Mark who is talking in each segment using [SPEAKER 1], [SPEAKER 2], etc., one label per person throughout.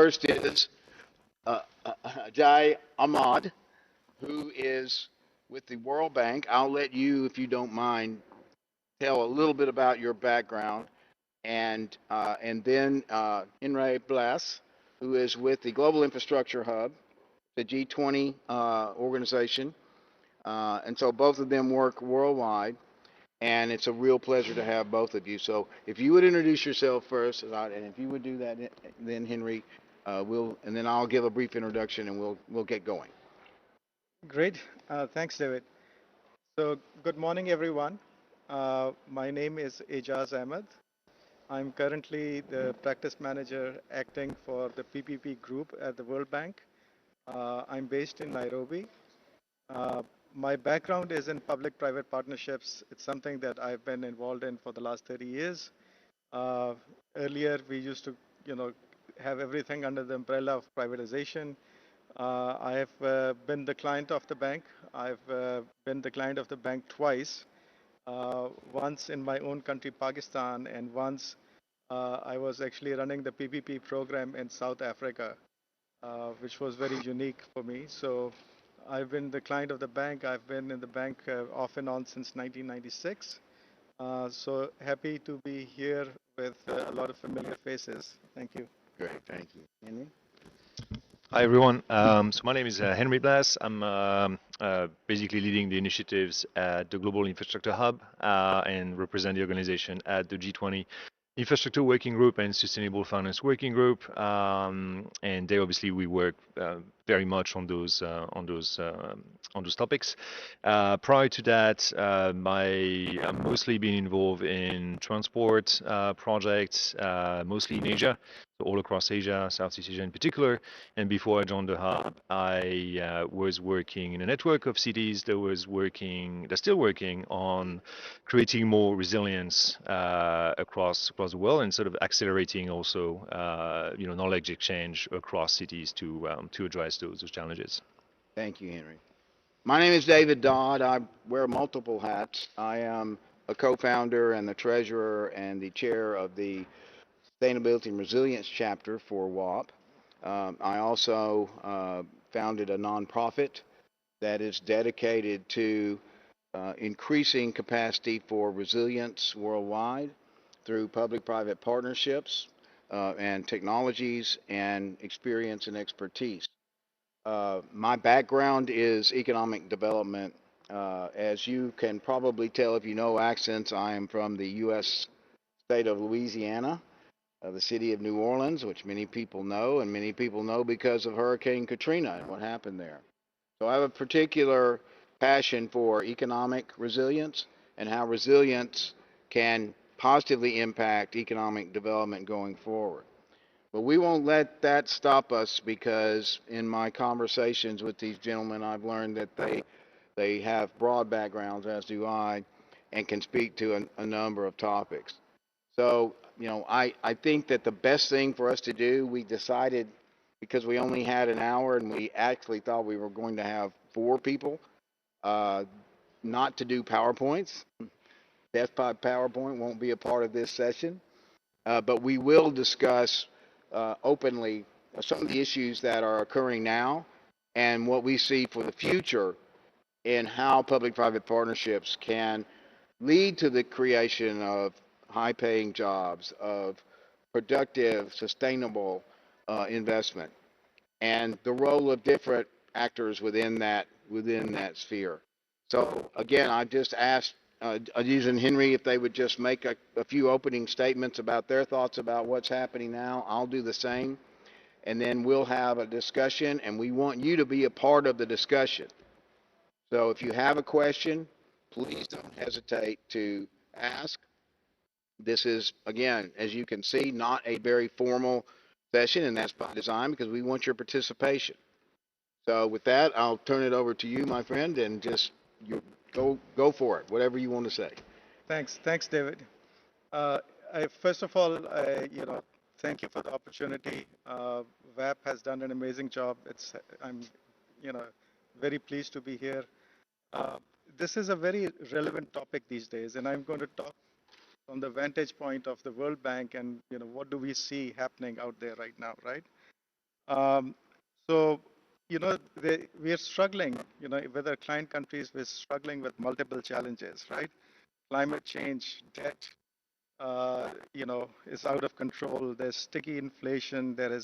[SPEAKER 1] first is Aijaz Ahmad, who is with the World Bank. I'll let you, if you don't mind, tell a little bit about your background, and then Henri Blas, who is with the Global Infrastructure Hub, the G20 organization, and so both of them work worldwide. And it's a real pleasure to have both of you. So if you would introduce yourself first, and if you would do that, then Henry, and then I'll give a brief introduction, and we'll get going.
[SPEAKER 2] Great. Thanks, David. So, good morning, everyone. My name is Aijaz Ahmad. I'm currently the practice manager acting for the PPP group at the World Bank. I'm based in Nairobi. Uh, my background is in public-private partnerships. It's something that I've been involved in for the last 30 years. Uh, Earlier, we used to, you know, have everything under the umbrella of privatization. I have been the client of the bank. I've been the client of the bank twice. Once in my own country, Pakistan, and once I was actually running the PPP program in South Africa, which was very unique for me. So I've been the client of the bank. I've been in the bank off and on since 1996. So happy to be here with a lot of familiar faces. Thank you.
[SPEAKER 1] Great, thank you. Henry?
[SPEAKER 3] Hi, everyone. So my name is Henri Blas. I'm basically leading the initiatives at the Global Infrastructure Hub and represent the organization at the G20 Infrastructure Working Group and Sustainable Finance Working Group. And they obviously we work very much on those topics. Prior to that, I've mostly been involved in transport projects, mostly in Asia, so all across Asia, Southeast Asia in particular. And before I joined the hub, I was working in a network of cities that's still working on creating more resilience across the world and sort of accelerating also knowledge exchange across cities to address those challenges.
[SPEAKER 1] Thank you, Henry. My name is David Dodd. I wear multiple hats. I am a co-founder and the treasurer and the chair of the Sustainability and Resilience chapter for WAPP. I also founded a nonprofit that is dedicated to increasing capacity for resilience worldwide through public-private partnerships and technologies and experience and expertise. My background is economic development. As you can probably tell if you know accents, I am from the U.S. state of Louisiana, the city of New Orleans, which many people know, and many people know because of Hurricane Katrina and what happened there. So I have a particular passion for economic resilience and how resilience can positively impact economic development going forward. But we won't let that stop us because in my conversations with these gentlemen, I've learned that they have broad backgrounds, as do I, and can speak to a number of topics. So, I think that the best thing for us to do, we decided because we only had an hour and we actually thought we were going to have four people, uh, not to do PowerPoints. Desktop PowerPoint won't be a part of this session, but we will discuss openly some of the issues that are occurring now and what we see for the future in how public-private partnerships can lead to the creation of high-paying jobs, of productive, sustainable investment, and the role of different actors within that sphere. So again, I just asked Aziz and Henry if they would just make a few opening statements about their thoughts about what's happening now. I'll do the same, and then we'll have a discussion, and we want you to be a part of the discussion. So if you have a question, please don't hesitate to ask. This is, again, as you can see, not a very formal session, and that's by design because we want your participation. So with that, I'll turn it over to you, my friend, and just you go for it, whatever you want to say.
[SPEAKER 2] Thanks, David. First of all, thank you for the opportunity. WAPP has done an amazing job. I'm, you know, very pleased to be here. Uh, this is a very relevant topic these days, and I'm going to talk from the vantage point of the World Bank and what do we see happening out there right now, right? Um, so, we are struggling, with our client countries, we're struggling with multiple challenges, right? Climate change, debt, is out of control. There's sticky inflation. There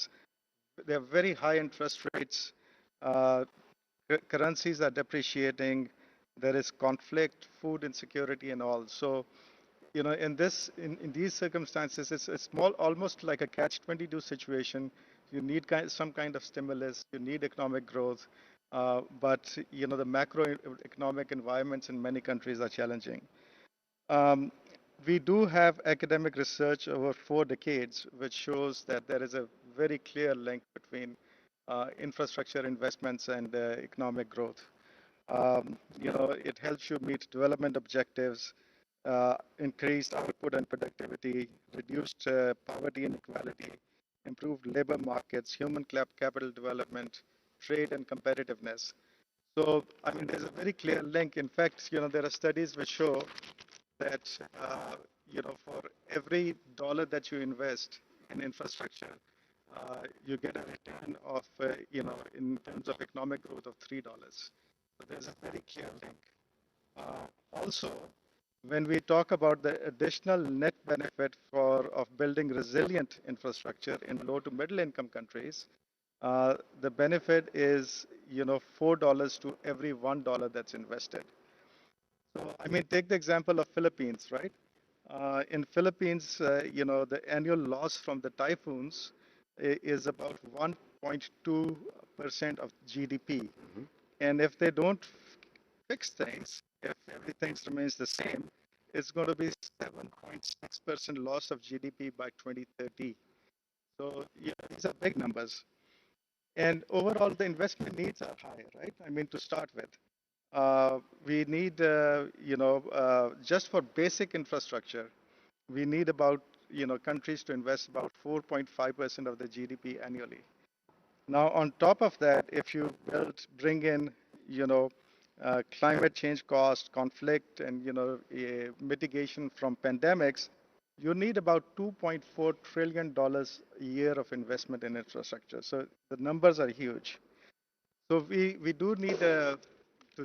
[SPEAKER 2] are very high interest rates. Uh, Currencies are depreciating. There is conflict, food insecurity, and all. So, in these circumstances, it's a small, almost like a catch-22 situation. You need some kind of stimulus. You need economic growth, but the macroeconomic environments in many countries are challenging. Um, we do have academic research over 4 decades, which shows that there is a very clear link between infrastructure investments and economic growth. It helps you meet development objectives, increased output and productivity, reduced poverty and inequality, improved labor markets, human capital development, trade and competitiveness. So, I mean, there's a very clear link. In fact, there are studies which show that for every dollar that you invest in infrastructure, you get a return of in terms of economic growth of $3. So there's a very clear link. Also, when we talk about the additional net benefit of building resilient infrastructure in low to middle income countries, the benefit is $4 to every $1 that's invested. So, I mean, take the example of Philippines, right? In Philippines, the annual loss from the typhoons is about 1.2% of GDP.
[SPEAKER 1] Hmm.
[SPEAKER 2] And if they don't fix things, if everything remains the same, it's going to be 7.6% loss of GDP by 2030. So, these are big numbers. And overall, the investment needs are high, right? I mean, to start with. We need, just for basic infrastructure, we need about, countries to invest about 4.5% of the GDP annually. Now, on top of that, if you bring in, climate change cost, conflict, and, mitigation from pandemics, you need about $2.4 trillion a year of investment in infrastructure. So the numbers are huge. So we do need to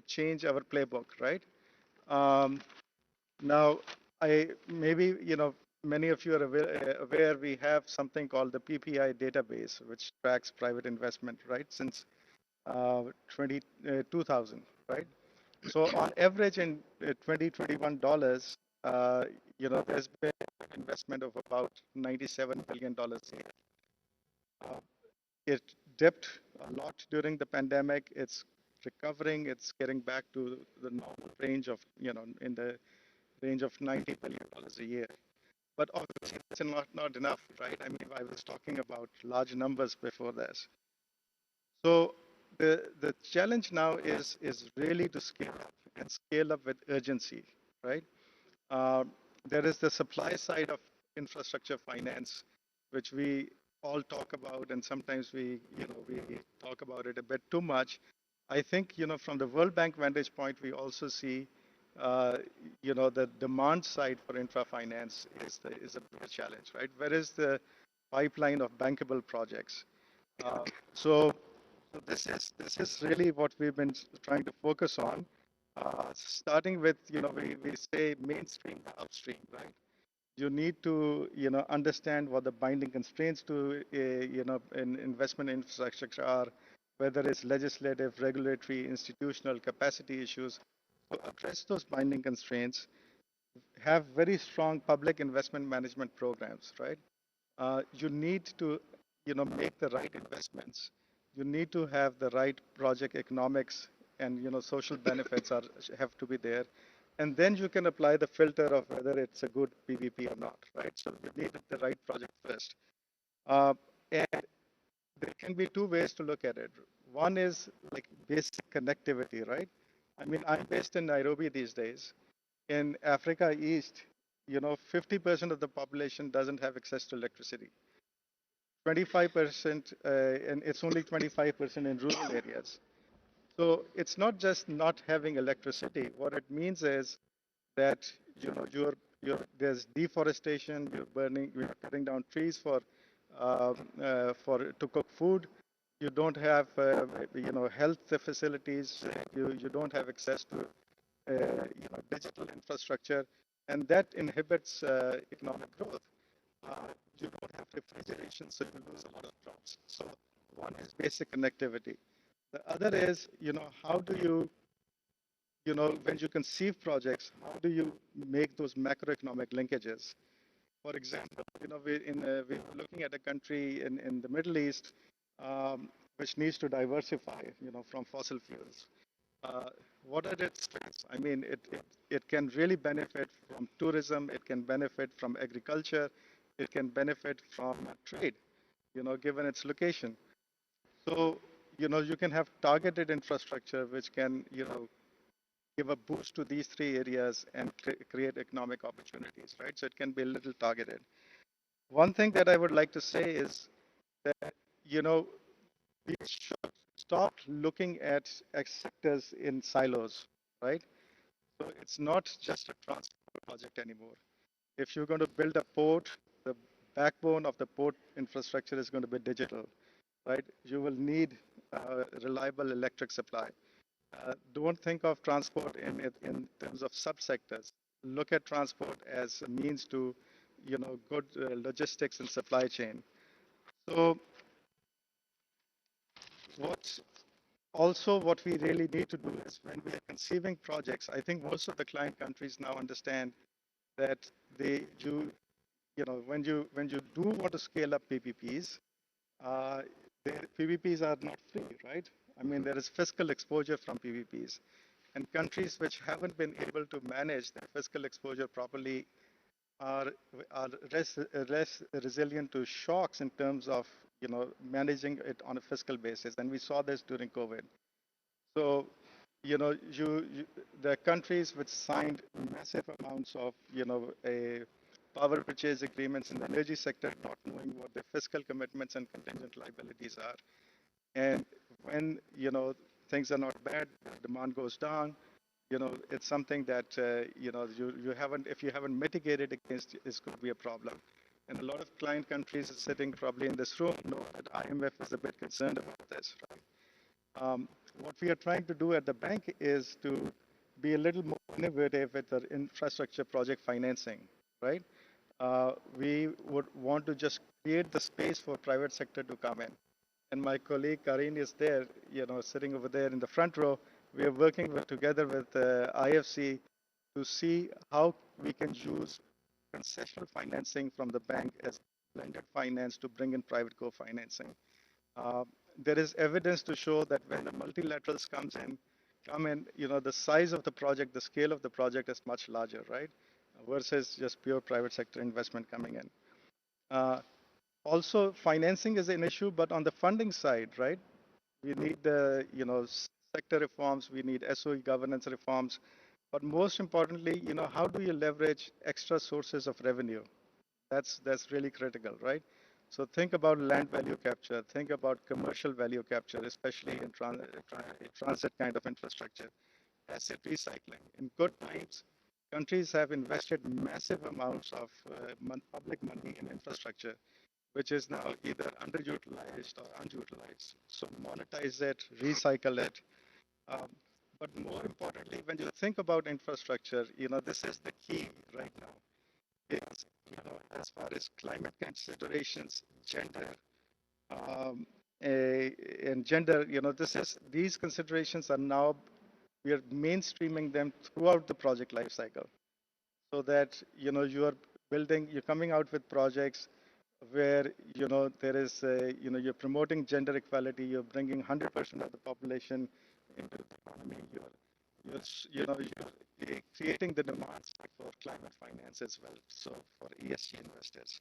[SPEAKER 2] change our playbook, right? Um, Now, I maybe many of you are aware we have something called the PPI database, which tracks private investment, right? Since 2000, right? So on average in 2021 dollars, there's been investment of about $97 billion a year. Uh, it dipped a lot during the pandemic. It's recovering. It's getting back to the normal range of, in the range of $90 billion a year. But obviously, that's not enough, right? I mean, I was talking about large numbers before this. So the challenge now is really to scale up and scale up with urgency, right? Uh, there is the supply side of infrastructure finance, which we all talk about, and sometimes we talk about it a bit too much. I think from the World Bank vantage point, we also see uh, the demand side for infra finance is a big challenge, right? Where is the pipeline of bankable projects? Uh, so so this is really what we've been trying to focus on, starting with we say mainstream to upstream, right? You need to understand what the binding constraints to in investment infrastructure are, whether it's legislative, regulatory, institutional capacity issues. To address those binding constraints, have very strong public investment management programs, right? You need to, make the right investments. You need to have the right project economics, and social benefits have to be there, and then you can apply the filter of whether it's a good PPP or not, right? So you need the right project first, and there can be two ways to look at it. One is like basic connectivity, right? I mean, I'm based in Nairobi these days. In Africa East, 50% of the population doesn't have access to electricity. 25%, and it's only 25% in rural areas. So it's not just not having electricity. What it means is that there's deforestation. You're cutting down trees for to cook food. you don't have, health facilities. You don't have access to, digital infrastructure, and that inhibits economic growth. Uh, you don't have refrigeration, so you lose a lot of jobs. So one is basic connectivity. The other is, how do you, when you conceive projects, how do you make those macroeconomic linkages? For example, we're looking at a country in the Middle East, which needs to diversify, from fossil fuels. What are its strengths? I mean, it can really benefit from tourism. It can benefit from agriculture. It can benefit from trade, given its location. So, you can have targeted infrastructure which can, give a boost to these three areas and create economic opportunities, right? So it can be a little targeted. One thing that I would like to say is that, we should stop looking at sectors in silos, right? So it's not just a transport project anymore. If you're going to build a port, the backbone of the port infrastructure is going to be digital, right? You will need reliable electric supply. Don't think of transport in terms of subsectors. Look at transport as a means to, good logistics and supply chain. So what what we really need to do is when we are conceiving projects, I think most of the client countries now understand that when you do want to scale up PPPs, uh, the PPPs are not free, right? I mean, there is fiscal exposure from PPPs. And countries which haven't been able to manage their fiscal exposure properly are, are less resilient to shocks in terms of managing it on a fiscal basis. And we saw this during COVID. So, the countries which signed massive amounts of, a power purchase agreements in the energy sector, not knowing what their fiscal commitments and contingent liabilities are. And when, things are not bad, demand goes down, it's something that, you haven't, if you haven't mitigated against, is going to be a problem. And a lot of client countries are sitting probably in this room know that IMF is a bit concerned about this, right? What we are trying to do at the bank is to be a little more innovative with our infrastructure project financing, right? We would want to just create the space for private sector to come in. And my colleague Karin is there, sitting over there in the front row. We are working together with IFC to see how we can use concessional financing from the bank as blended finance to bring in private co-financing. Uh, there is evidence to show that when the multilaterals come in, the size of the project, the scale of the project is much larger, right? Versus just pure private sector investment coming in. Uh, Also, financing is an issue, but on the funding side, right? We need the, sector reforms. We need SOE governance reforms. But most importantly, how do you leverage extra sources of revenue? That's really critical, right? So think about land value capture. Think about commercial value capture, especially in transit kind of infrastructure. Asset recycling. In good times, countries have invested massive amounts of public money in infrastructure, which is now either underutilized or unutilized. So monetize it, recycle it. Um, but more importantly, when you think about infrastructure, this is the key right now. Is, as far as climate considerations, gender, um, and gender, these considerations are now, we are mainstreaming them throughout the project lifecycle, so that you're coming out with projects where there is you're promoting gender equality, you're bringing 100% of the population into the economy, you're creating the demands for climate finance as well, so for ESG investors.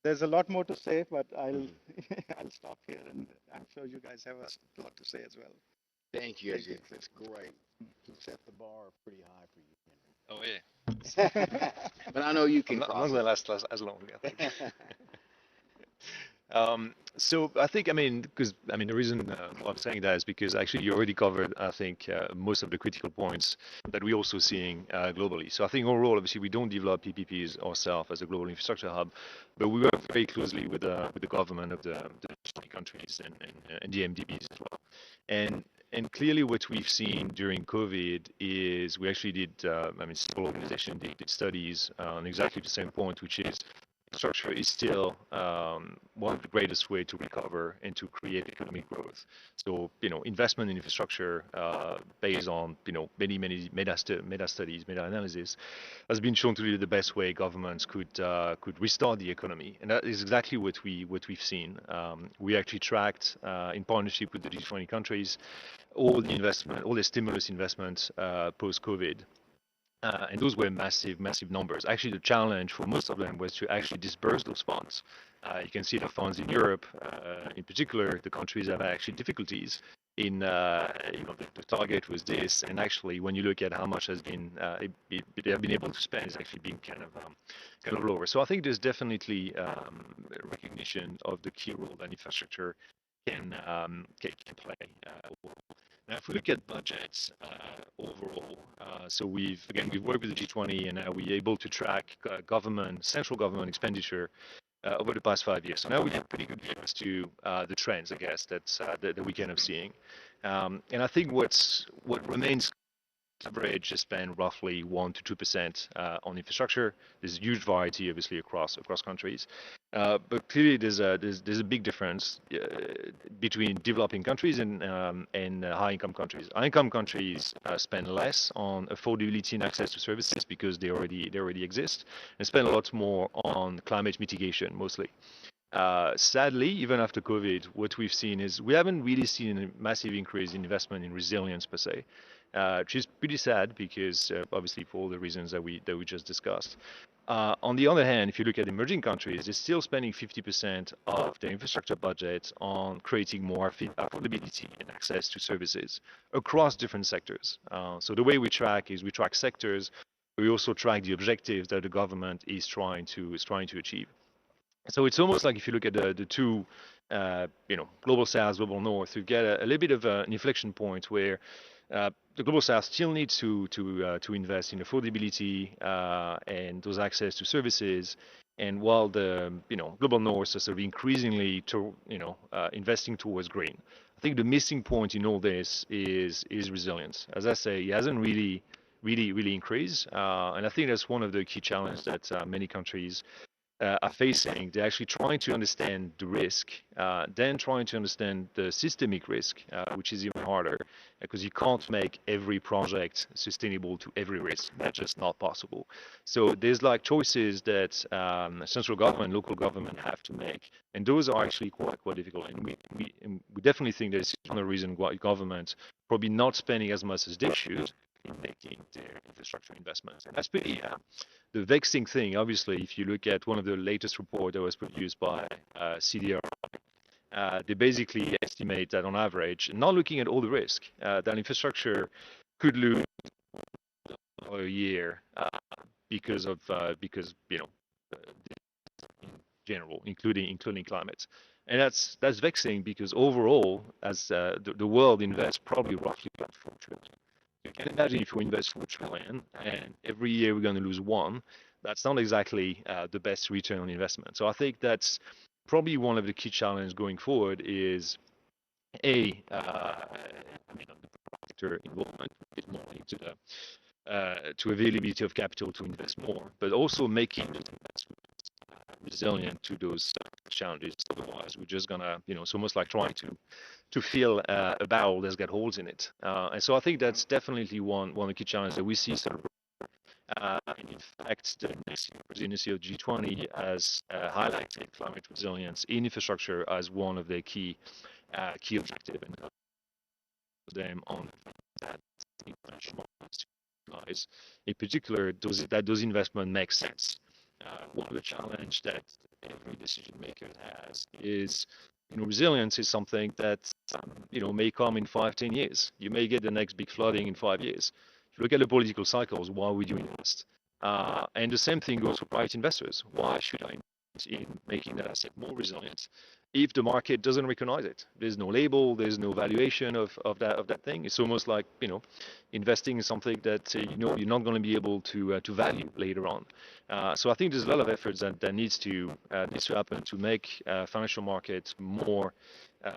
[SPEAKER 2] There's a lot more to say, but I'll I'll stop here, and I'm sure you guys have a lot to say as well.
[SPEAKER 1] Thank you, Aijaz. That's great. You set the bar pretty high for you,
[SPEAKER 3] Oh yeah.
[SPEAKER 1] Henry. But I know you can
[SPEAKER 3] I'm not
[SPEAKER 1] cross
[SPEAKER 3] going
[SPEAKER 1] it.
[SPEAKER 3] to last as long, I think. So I think, I mean, because I mean, the reason why I'm saying that is because actually you already covered, I think, most of the critical points that we're also seeing globally. So I think overall, obviously, we don't develop PPPs ourselves as a global infrastructure hub, but we work very closely with the government of the countries and the MDBs as well. And clearly, what we've seen during COVID is we actually did, I mean, several organizations did studies on exactly the same point, which is infrastructure is still one of the greatest way to recover and to create economic growth. So, investment in infrastructure based on, many meta studies, meta analysis, has been shown to be the best way governments could restart the economy, and that is exactly what we've seen. We actually tracked in partnership with the G20 countries all the investment, all the stimulus investments post-COVID. And those were massive, massive numbers. Actually, the challenge for most of them was to actually disperse those funds. You can see the funds in Europe, in particular, the countries have actually difficulties in, the target was this, and actually, when you look at how much has been they have been able to spend, is actually being kind of lower. So I think there's definitely recognition of the key role that infrastructure can play. Now, if we look at budgets overall, so we've worked with the G20, and now we're able to track central government expenditure over the past 5 years. So now we have pretty good view as to the trends, I guess, that we kind of seeing. And I think what remains average is spend roughly 1 to 2% on infrastructure. There's a huge variety, obviously, across countries, but clearly there's a big difference between developing countries and high-income countries. High-income countries spend less on affordability and access to services because they already exist, and spend a lot more on climate mitigation mostly. Sadly, even after COVID, what we've seen is we haven't really seen a massive increase in investment in resilience per se, which is pretty sad because obviously for all the reasons that we just discussed. On the other hand, if you look at emerging countries, they're still spending 50% of their infrastructure budget on creating more affordability and access to services across different sectors. So the way we track is we track sectors, but we also track the objectives that the government is trying to achieve. So it's almost like if you look at the two, global south, global north, you get a little bit of an inflection point where the global south still needs to invest in affordability and those access to services, and while the global north is sort of increasingly investing towards green. I think the missing point in all this is resilience. As I say, it hasn't really increased, and I think that's one of the key challenges that many countries are facing. They're actually trying to understand the risk, then trying to understand the systemic risk, which is even harder because you can't make every project sustainable to every risk. That's just not possible. So there's like choices that central government, local government have to make, and those are actually quite difficult. And we definitely think there's another reason why governments probably not spending as much as they should in making their infrastructure investments. And that's pretty the vexing thing. Obviously, if you look at one of the latest report that was produced by CDR, they basically estimate that on average, not looking at all the risk, that infrastructure could lose a year because in general, including climate. And that's vexing because overall, as the world invests probably roughly about 4 trillion. You can imagine if we invest 4 trillion and every year we're going to lose one, that's not exactly the best return on investment. So I think that's probably one of the key challenges going forward is the sector involvement is more linked to availability of capital to invest more, but also making the investments resilient to those challenges. Otherwise, we're just gonna, it's almost like trying to fill a barrel that's got holes in it. And so I think that's definitely one of the key challenges that we see sort of. And in fact, the next presidency of G20 has highlighted climate resilience in infrastructure as one of their key objectives, and them on that international guys. In particular, those investments make sense. One of the challenge that every decision maker has is, resilience is something that may come in 5, 10 years. You may get the next big flooding in 5 years. If you look at the political cycles, why would you invest? And the same thing goes for private investors. Why should I in making that asset more resilient if the market doesn't recognize it. There's no label, there's no valuation of that thing. It's almost like investing in something that you're not going to be able to value later on. So I think there's a lot of efforts that needs to happen to make financial markets more uh,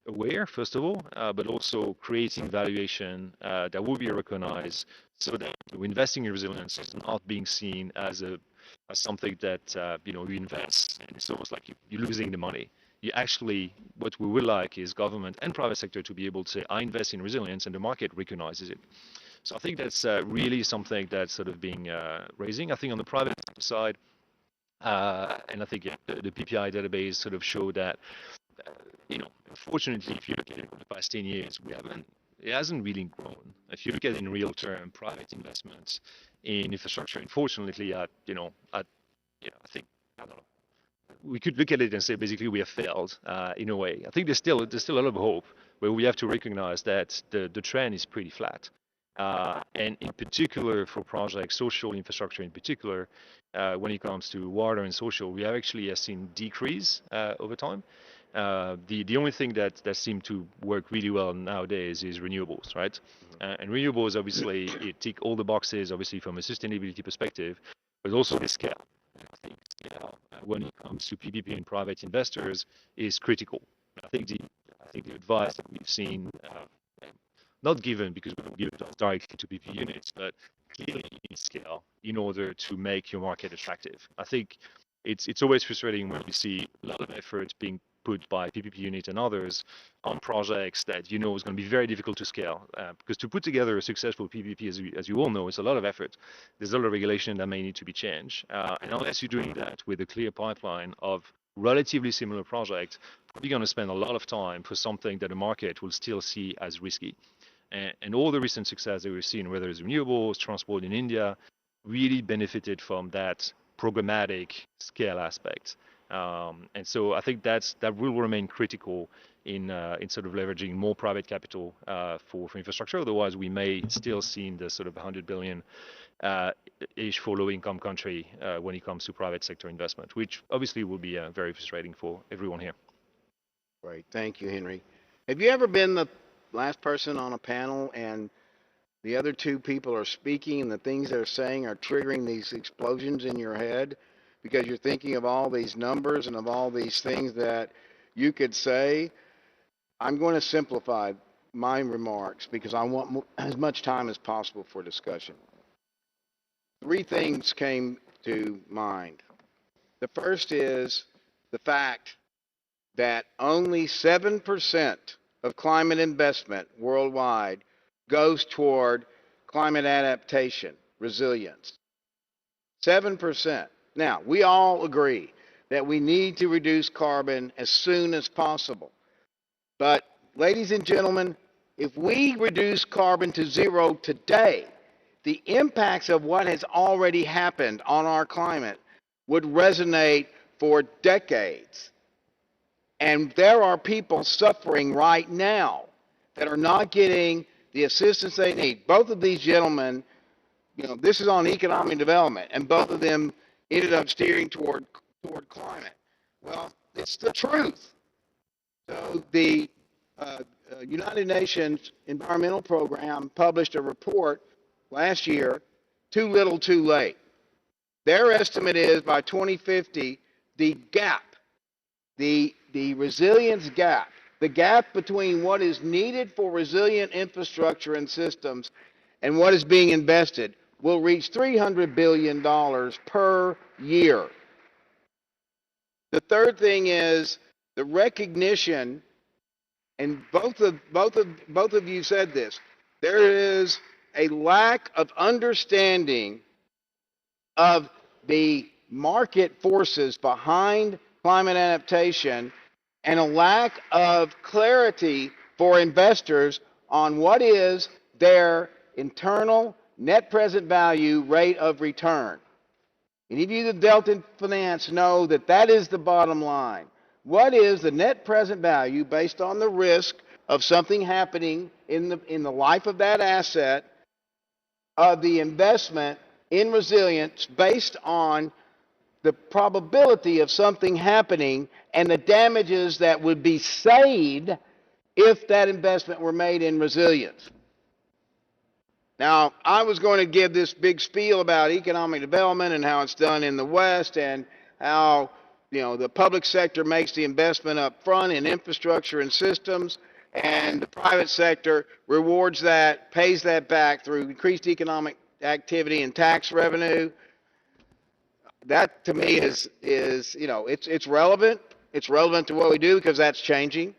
[SPEAKER 3] aware, first of all, but also creating valuation that will be recognized, so that investing in resilience is not being seen as something that you invest and it's almost like you're losing the money. You actually, what we would like is government and private sector to be able to say, I invest in resilience, and the market recognizes it. So I think that's really something that's sort of being raising. I think on the private side, and I think the PPI database sort of showed that, unfortunately, if you look at it over the past 10 years, it hasn't really grown. If you look at it in real term, private investments in infrastructure, unfortunately, I think, I don't know, we could look at it and say basically we have failed in a way. I think there's still a lot of hope, but we have to recognize that the trend is pretty flat. And in particular for projects, social infrastructure in particular, when it comes to water and social, we have actually seen decrease over time. The only thing that seemed to work really well nowadays is renewables, right? And renewables, obviously, it tick all the boxes, obviously, from a sustainability perspective, but also the scale. I think scale, when it comes to PPP and private investors, is critical. I think the advice that we've seen, not given because we don't give it directly to PP units, but clearly you need scale in order to make your market attractive. I think it's always frustrating when you see a lot of effort being put by PPP unit and others on projects that is going to be very difficult to scale. Because to put together a successful PPP, as you all know, it's a lot of effort. There's a lot of regulation that may need to be changed. And unless you're doing that with a clear pipeline of relatively similar projects, you're going to spend a lot of time for something that the market will still see as risky. And all the recent success that we've seen, whether it's renewables, transport in India, really benefited from that programmatic scale aspect. And so I think that will remain critical in sort of leveraging more private capital for infrastructure. Otherwise, we may still see in the sort of 100 billion ish for low-income country when it comes to private sector investment, which obviously will be very frustrating for everyone here.
[SPEAKER 1] Great. Thank you, Henry. Have you ever been the last person on a panel and the other two people are speaking and the things they're saying are triggering these explosions in your head because you're thinking of all these numbers and of all these things that you could say? I'm going to simplify my remarks because I want as much time as possible for discussion. Three things came to mind. The first is the fact that only 7% of climate investment worldwide goes toward climate adaptation, resilience. 7%. Now, we all agree that we need to reduce carbon as soon as possible. But, ladies and gentlemen, if we reduce carbon to zero today, the impacts of what has already happened on our climate would resonate for decades. And there are people suffering right now that are not getting the assistance they need. Both of these gentlemen, this is on economic development, and both of them ended up steering toward climate. Well, it's the truth. So the United Nations Environmental Program published a report last year, Too Little, Too Late. Their estimate is by 2050, the gap, the resilience gap, the gap between what is needed for resilient infrastructure and systems and what is being invested will reach $300 billion per year. The third thing is the recognition, and both of you said this, there is a lack of understanding of the market forces behind climate adaptation and a lack of clarity for investors on what is their internal net present value rate of return. Any of you that dealt in finance know that that is the bottom line. What is the net present value based on the risk of something happening in the life of that asset of the investment in resilience based on the probability of something happening and the damages that would be saved if that investment were made in resilience. Now, I was going to give this big spiel about economic development and how it's done in the West and how, the public sector makes the investment up front in infrastructure and systems, and the private sector rewards that, pays that back through increased economic activity and tax revenue. That to me is it's relevant. It's relevant to what we do because that's changing.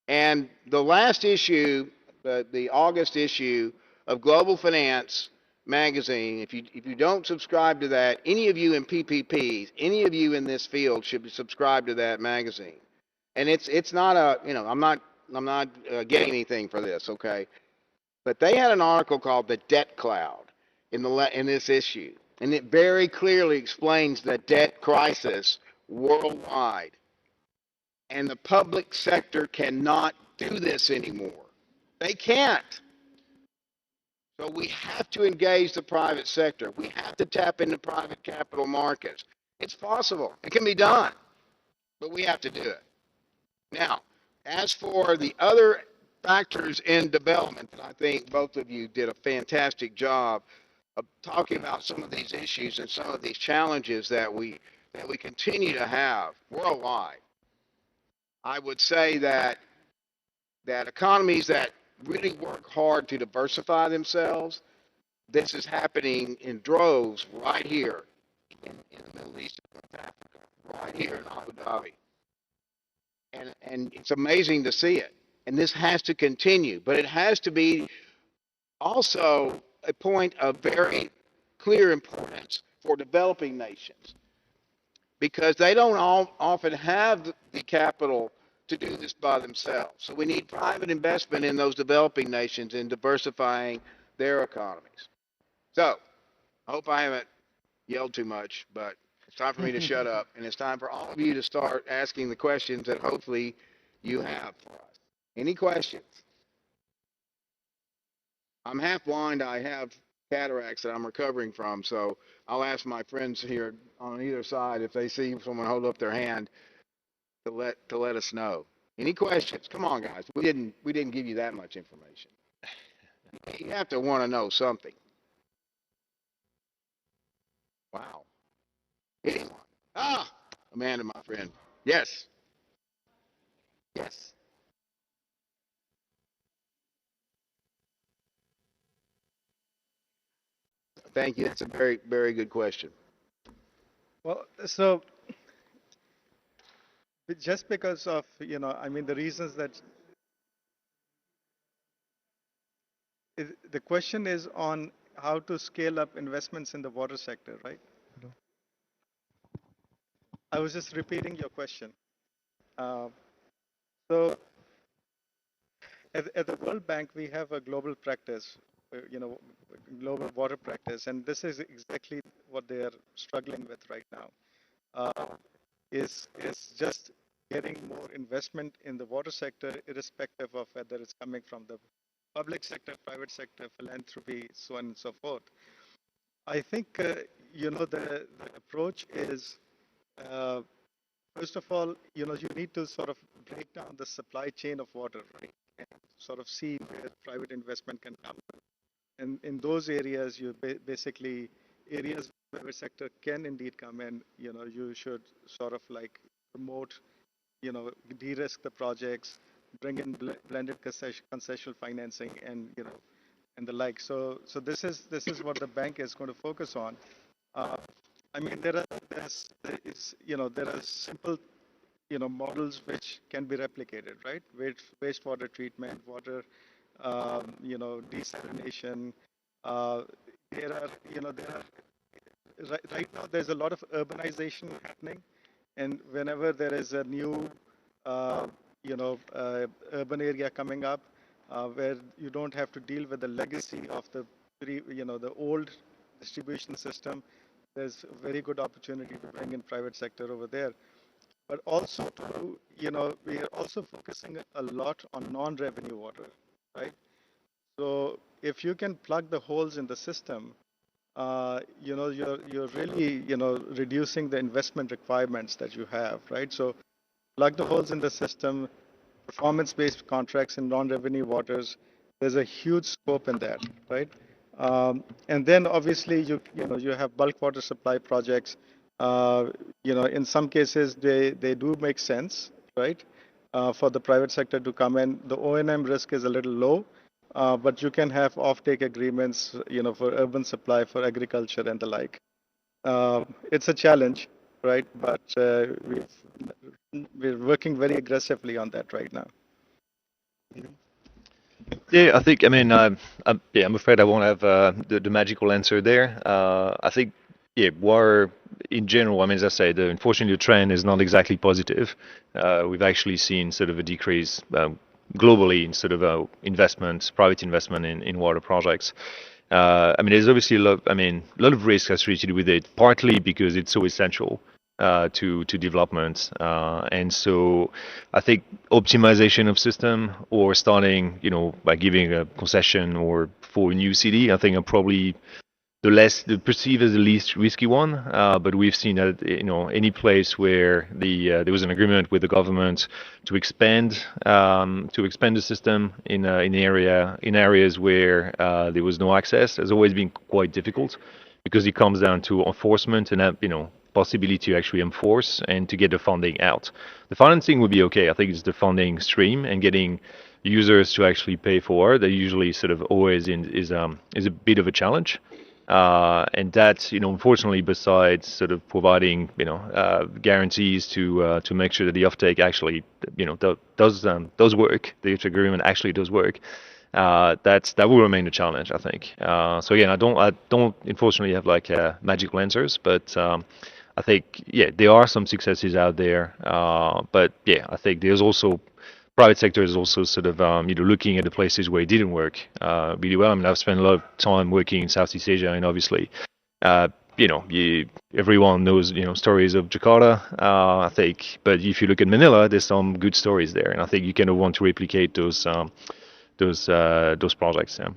[SPEAKER 1] And the last issue, the August issue of Global Finance magazine, if you don't subscribe to that, any of you in PPPs, any of you in this field should subscribe to that magazine. And it's not I'm not getting anything for this, okay? But they had an article called "The Debt Cloud" in this issue, and it very clearly explains the debt crisis worldwide. And the public sector cannot do this anymore. They can't. So we have to engage the private sector. We have to tap into private capital markets. It's possible. It can be done, but we have to do it. Now, as for the other factors in development, I think both of you did a fantastic job of talking about some of these issues and some of these challenges that we continue to have worldwide. I would say that economies that really work hard to diversify themselves, this is happening in droves right here in the Middle East and North Africa, right here in Abu Dhabi. And it's amazing to see it. And this has to continue, but it has to be also a point of very clear importance for developing nations because they don't often have the capital to do this by themselves. So we need private investment in those developing nations in diversifying their economies. So I hope I haven't yelled too much, but it's time for me to shut up, and it's time for all of you to start asking the questions that hopefully you have for us. Any questions? I'm half blind. I have cataracts that I'm recovering from, so I'll ask my friends here on either side if they see someone hold up their hand to let us know. Any questions? Come on, guys. We didn't give you that much information. You have to want to know something. Wow. Anyone? Ah, Amanda, my friend. Yes. Yes. Thank you. That's a very, very good question.
[SPEAKER 2] Well, so just because of, the reasons that the question is on how to scale up investments in the water sector, right? I was just repeating your question. Uh, so at the World Bank, we have a global practice, global water practice, and this is exactly what they are struggling with right now. Is just getting more investment in the water sector, irrespective of whether it's coming from the public sector, private sector, philanthropy, so on and so forth. I think the approach is first of all, you need to sort of break down the supply chain of water, right? And sort of see where private investment can come. And in those areas, you basically areas where the sector can indeed come in. You should sort of like promote, de-risk the projects, bring in blended concessional financing, and and the like. So this is what the bank is going to focus on. Uh, I mean, there are simple models which can be replicated, right? Wastewater treatment, water desalination. Uh, there are right now there's a lot of urbanization happening, and whenever there is a new uh, urban area coming up, where you don't have to deal with the legacy of the old distribution system, there's a very good opportunity to bring in private sector over there. But also we are also focusing a lot on non-revenue water, right? So if you can plug the holes in the system, you're really, reducing the investment requirements that you have, right? So plug the holes in the system, performance-based contracts in non-revenue waters. There's a huge scope in that, right? And then obviously you have bulk water supply projects. In some cases they do make sense, right? For the private sector to come in. The O&M risk is a little low, but you can have offtake agreements, for urban supply, for agriculture and the like. It's a challenge, right? But we're working very aggressively on that right now.
[SPEAKER 3] Yeah, I think, I mean, yeah, I'm afraid I won't have the magical answer there. I think, yeah, war in general, I mean, as I say, unfortunately, the trend is not exactly positive. We've actually seen sort of a decrease globally in sort of investment, private investment in water projects. I mean, there's obviously a lot of risk associated with it, partly because it's so essential to development, and so I think optimization of system or starting, by giving a concession or for a new city, I think are probably the perceived as the least risky one. But we've seen that, any place where there was an agreement with the government to expand the system in areas where there was no access has always been quite difficult, because it comes down to enforcement and possibility to actually enforce and to get the funding out. The financing would be okay. I think it's the funding stream and getting users to actually pay for it that usually sort of always is a bit of a challenge. And that, unfortunately, besides sort of providing, guarantees to make sure that the offtake actually, does work, the agreement actually does work. That will remain a challenge, I think. So again, I don't unfortunately have like magical answers, but I think, yeah, there are some successes out there. But yeah, I think there's also private sector is also sort of looking at the places where it didn't work really well. I mean, I've spent a lot of time working in Southeast Asia, and obviously, uh, everyone knows stories of Jakarta. I think, but if you look at Manila, there's some good stories there, and I think you kind of want to replicate those projects. Yeah.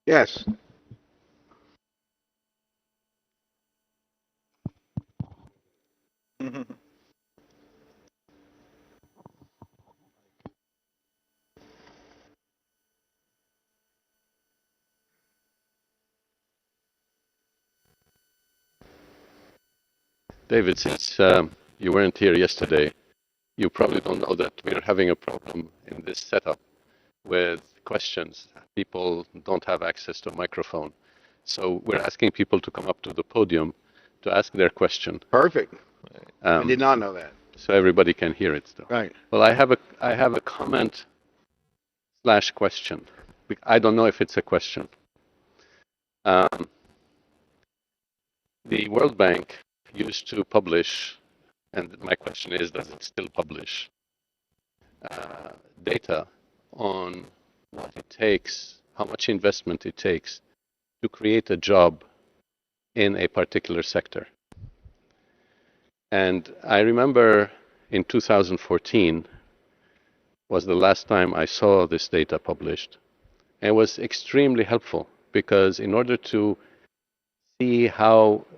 [SPEAKER 1] Yes.
[SPEAKER 4] David, since you weren't here yesterday, you probably don't know that we're having a problem in this setup with questions. People don't have access to a microphone. So we're asking people to come up to the podium to ask their question.
[SPEAKER 1] Perfect. I did not know that.
[SPEAKER 4] So everybody can hear it still.
[SPEAKER 1] Right.
[SPEAKER 4] Well, I have a comment / question. I don't know if it's a question. The World Bank used to publish, and my question is, does it still publish data on what it takes, how much investment it takes to create a job in a particular sector? And I remember in 2014 was the last time I saw this data published. And it was extremely helpful, because in order to see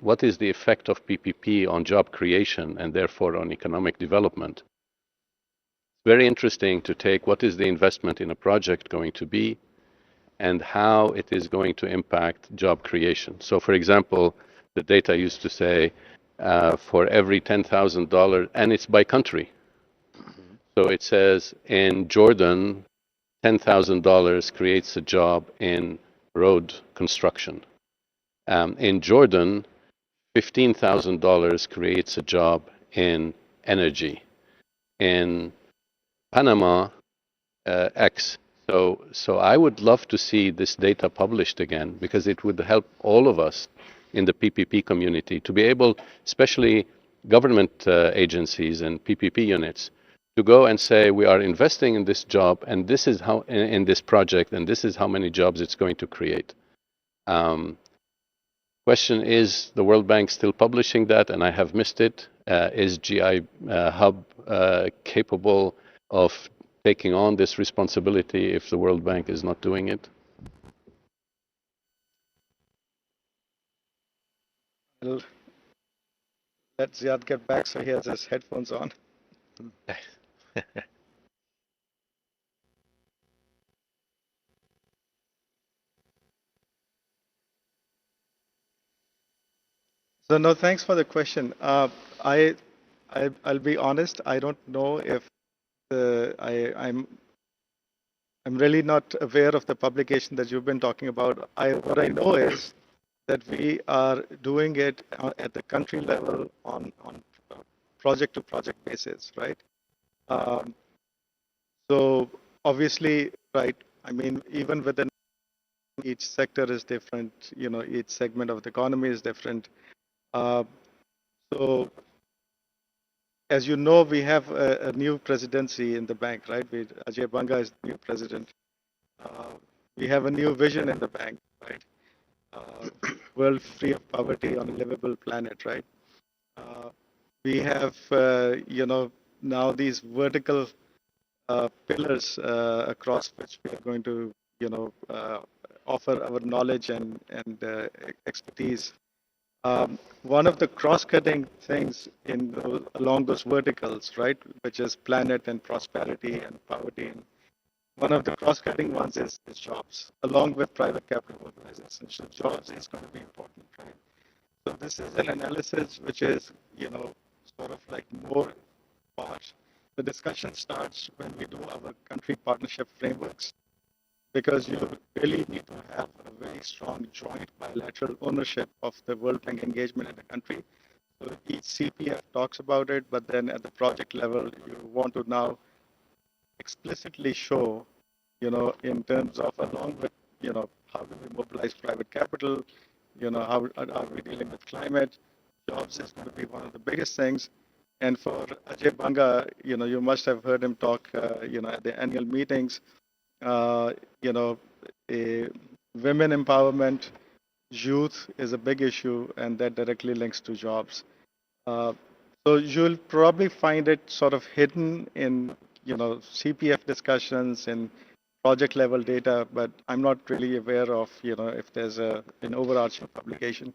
[SPEAKER 4] what is the effect of PPP on job creation and therefore on economic development, it's very interesting to take what is the investment in a project going to be and how it is going to impact job creation. So for example, the data used to say for every $10,000, and it's by country. So it says in Jordan, $10,000 creates a job in road construction. In Jordan, $15,000 creates a job in energy. In Panama, X. So I would love to see this data published again, because it would help all of us in the PPP community to be able, especially government agencies and PPP units, to go and say, we are investing in this job, and this is how in this project, and this is how many jobs it's going to create. Question is, the World Bank still publishing that, and I have missed it? Is GI Hub capable of taking on this responsibility if the World Bank is not doing it?
[SPEAKER 2] I'll let Ziad get back so he has his headphones on. So no, thanks for the question. I'll be honest. I don't know if I'm really not aware of the publication that you've been talking about. What I know is that we are doing it at the country level on project to project basis, right? Um, so obviously, right. I mean, even within each sector is different. You know, each segment of the economy is different. Uh, so as you know, we have a new presidency in the bank, right? Ajay Banga is the new president. Uh, we have a new vision in the bank, right? World free of poverty on a livable planet, right? Uh, we have, now these vertical pillars across which we are going to, offer our knowledge and expertise. One of the cross-cutting things along those verticals, right, which is planet and prosperity and poverty, and one of the cross-cutting ones is jobs, along with private capital organizations. So jobs is going to be important, right? So this is an analysis which is, sort of like more part. The discussion starts when we do our country partnership frameworks, because you really need to have a very strong joint bilateral ownership of the World Bank engagement in the country. So each CPF talks about it, but then at the project level, you want to now explicitly show, in terms of along with, how do we mobilize private capital, how are we dealing with climate, jobs is going to be one of the biggest things. And for Ajay Banga, you must have heard him talk, at the annual meetings, uh, you know, women empowerment, youth is a big issue, and that directly links to jobs. Uh, so you'll probably find it sort of hidden in, CPF discussions and project level data, but I'm not really aware of, if there's an overarching publication.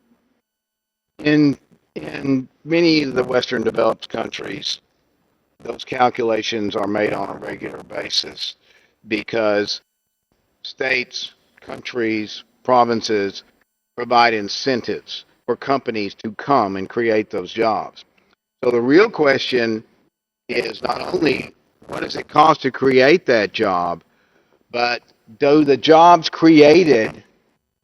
[SPEAKER 1] In many of the Western developed countries, those calculations are made on a regular basis because states, countries, provinces provide incentives for companies to come and create those jobs. So the real question is not only what does it cost to create that job, but do the jobs created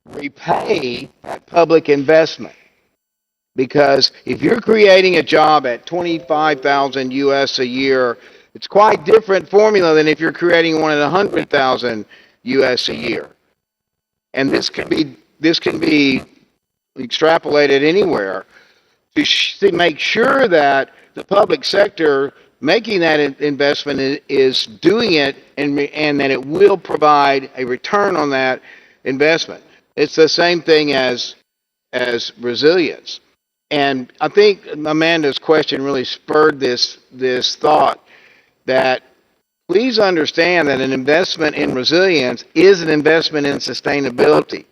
[SPEAKER 1] repay that public investment? Because if you're creating a job at 25,000 US a year, it's quite different formula than if you're creating one at 100,000 US a year. And this can be extrapolated anywhere to make sure that the public sector making that investment is doing it and that it will provide a return on that investment. It's the same thing as resilience. And I think Amanda's question really spurred this thought that please understand that an investment in resilience is an investment in sustainability.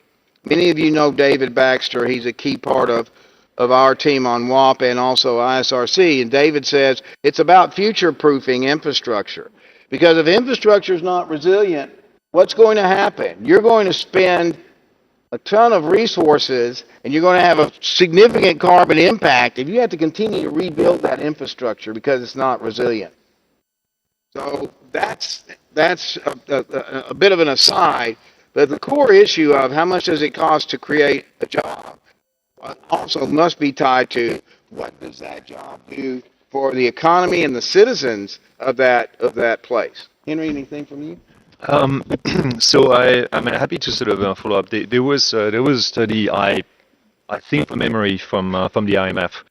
[SPEAKER 1] Many of you know David Baxter. He's a key part of our team on WAPPP and also ISRC. And David says it's about future-proofing infrastructure. Because if infrastructure is not resilient, what's going to happen? You're going to spend a ton of resources and you're going to have a significant carbon impact if you have to continue to rebuild that infrastructure because it's not resilient. So that's a bit of an aside, but the core issue of how much does it cost to create a job also must be tied to what does that job do for the economy and the citizens of that place. Henry, anything from you?
[SPEAKER 3] Um, so I'm happy to sort of follow up. There was a study I think from memory from the IMF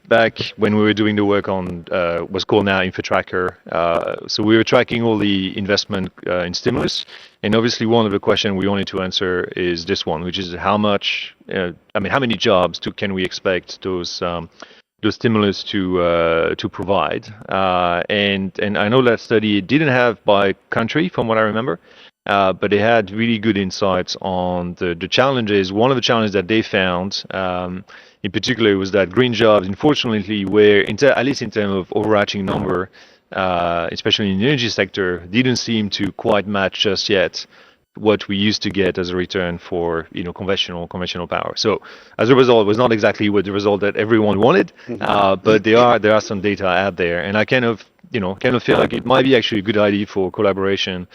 [SPEAKER 3] back when we were doing the work on what's called now InfoTracker. So we were tracking all the investment in stimulus, and obviously one of the questions we wanted to answer is this one, which is how much, how many jobs can we expect those stimulus to provide? And I know that study didn't have by country, from what I remember. but they had really good insights on the challenges. One of the challenges that they found, in particular, was that green jobs, unfortunately, were, at least in terms of overarching number, especially in the energy sector, didn't seem to quite match just yet what we used to get as a return for conventional power. So as a result, it was not exactly what the result that everyone wanted, but there are some data out there, and I kind of feel like it might be actually a good idea for collaboration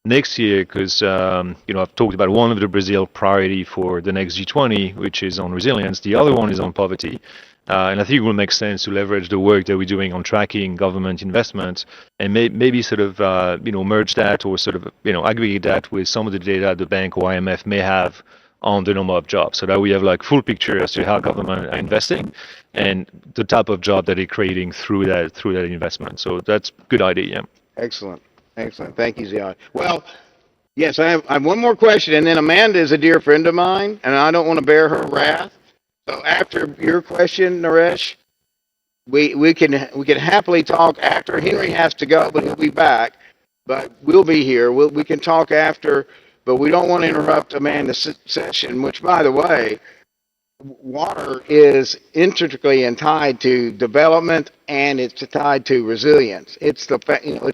[SPEAKER 3] next year, because I've talked about one of the Brazil priority for the next G20, which is on resilience. The other one is on poverty, and I think it will make sense to leverage the work that we're doing on tracking government investments and maybe sort of merge that, or sort of aggregate that with some of the data the bank or IMF may have on the number of jobs, so that we have like full picture as to how government are investing and the type of job that they're creating through that investment. So that's a good idea. Yeah.
[SPEAKER 1] Excellent. Excellent. Thank you, Ziad. Well, yes, I have one more question, and then Amanda is a dear friend of mine, and I don't want to bear her wrath. So after your question, Naresh, we can happily talk after. Henry has to go, but he'll be back. But we'll be here. We can talk after, but we don't want to interrupt Amanda's session, which, by the way, water is intricately tied to development, and it's tied to resilience. It's a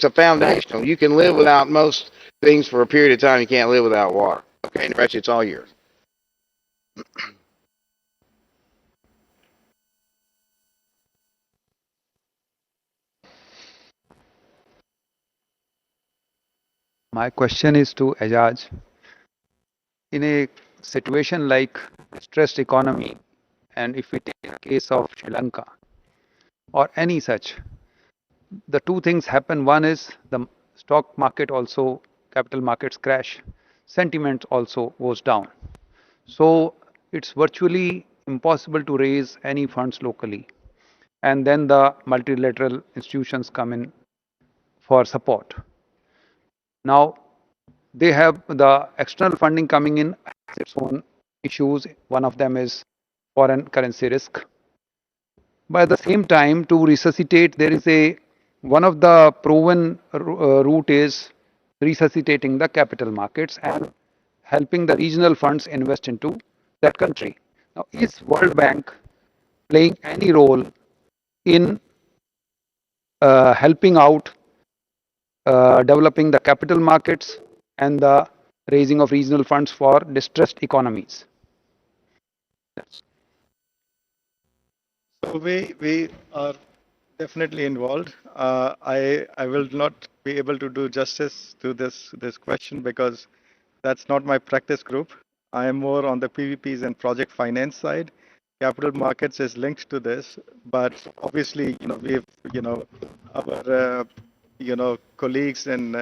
[SPEAKER 1] foundational. You can live without most things for a period of time. You can't live without water. Okay, Naresh, it's all yours.
[SPEAKER 5] My question is to Aijaz. In a situation like stressed economy, and if we take the case of Sri Lanka or any such, the two things happen. One is the stock market also, capital markets crash, sentiment also goes down. So it's virtually impossible to raise any funds locally. And then the multilateral institutions come in for support. Now, they have the external funding coming in has its own issues. One of them is foreign currency risk. But at the same time, to resuscitate, there is a one of the proven route is resuscitating the capital markets and helping the regional funds invest into that country. Now, is World Bank playing any role in helping out developing the capital markets and the raising of regional funds for distressed economies?
[SPEAKER 2] So we are definitely involved. I will not be able to do justice to this question because that's not my practice group. I am more on the PPPs and project finance side. Capital markets is linked to this, but obviously, we've, our, colleagues in,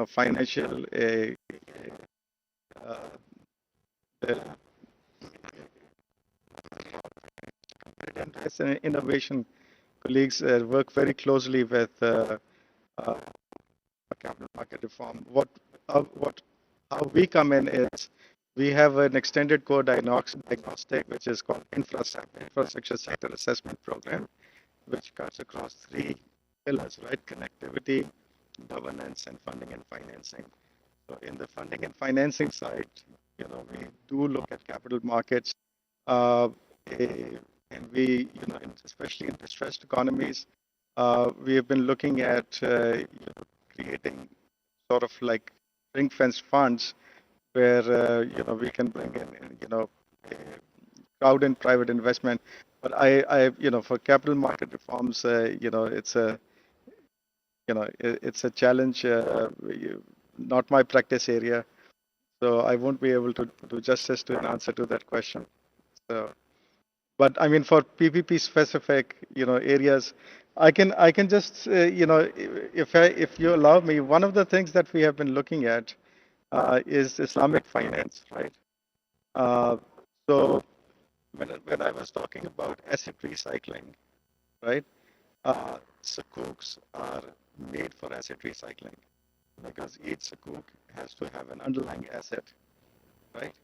[SPEAKER 2] financial, uh, and innovation colleagues work very closely with uh, capital market reform. How we come in is we have an extended core diagnostic, which is called Infrastructure Sector Assessment Program, which cuts across three pillars, right? Connectivity, governance, and funding and financing. So in the funding and financing side, we do look at capital markets, uh, and we, especially in distressed economies, we have been looking at creating sort of like ring-fenced funds where we can bring in crowd and private investment. But for capital market reforms, it's a challenge. Not my practice area, so I won't be able to do justice to an answer to that question. So, but I mean, for PPP specific, areas, I can just, if you allow me, one of the things that we have been looking at is Islamic finance, right? Uh, so when I was talking about asset recycling, right? Sukuks are made for asset recycling because each sukuk has to have an underlying asset, right?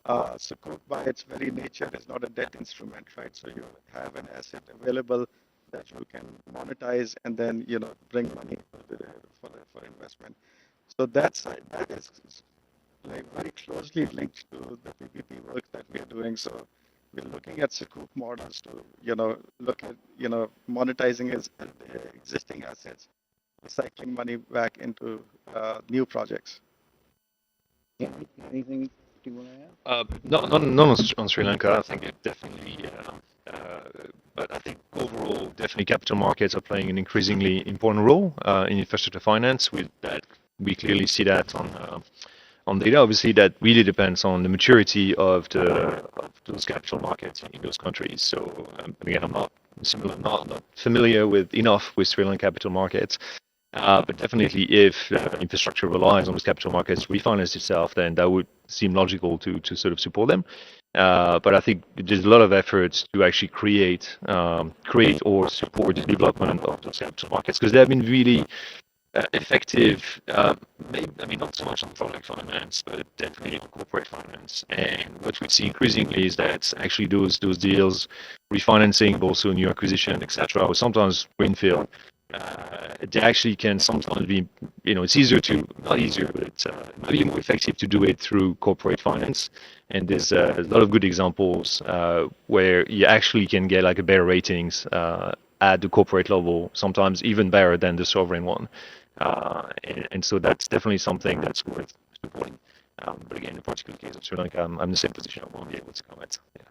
[SPEAKER 2] Sukuk by its very nature is not a debt instrument, right? So you have an asset available that you can monetize and then bring money for investment. So that is like very closely linked to the PPP work that we are doing. So we're looking at scoop models to, look at, monetizing his existing assets, recycling money back into new projects.
[SPEAKER 1] Anything you want to add?
[SPEAKER 3] Not on Sri Lanka. I think it definitely, but I think overall, definitely capital markets are playing an increasingly important role in infrastructure finance. With that, we clearly see that on data. Obviously, that really depends on the maturity of those capital markets in those countries. So again, I'm not familiar with enough with Sri Lankan capital markets. But definitely, if infrastructure relies on those capital markets to refinance itself, then that would seem logical to sort of support them. But I think there's a lot of efforts to actually create or support the development of those capital markets because they have been really effective. Maybe, I mean, not so much on project finance, but definitely on corporate finance. And what we see increasingly is that actually those deals, refinancing, but also new acquisition, etc., or sometimes greenfield, they actually can sometimes be, it's easier to, not easier, but it's maybe more effective to do it through corporate finance. And there's a lot of good examples where you actually can get like a better ratings at the corporate level, sometimes even better than the sovereign one. And so that's definitely something that's worth supporting. But again, in the particular case of Sri Lanka, I'm in the same position. I won't be able to comment. Yeah.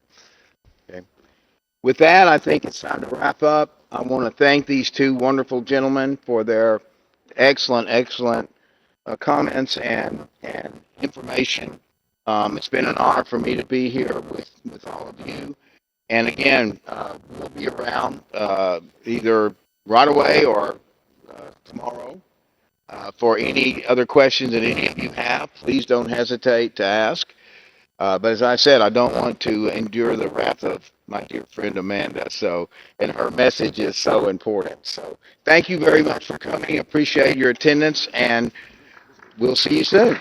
[SPEAKER 1] Okay. With that, I think it's time to wrap up. I want to thank these two wonderful gentlemen for their excellent comments and information. It's been an honor for me to be here with all of you. And again, we'll be around either right away or tomorrow for any other questions that any of you have. Please don't hesitate to ask. But as I said, I don't want to endure the wrath of my dear friend Amanda. So, and her message is so important. So, thank you very much for coming. Appreciate your attendance, and we'll see you soon.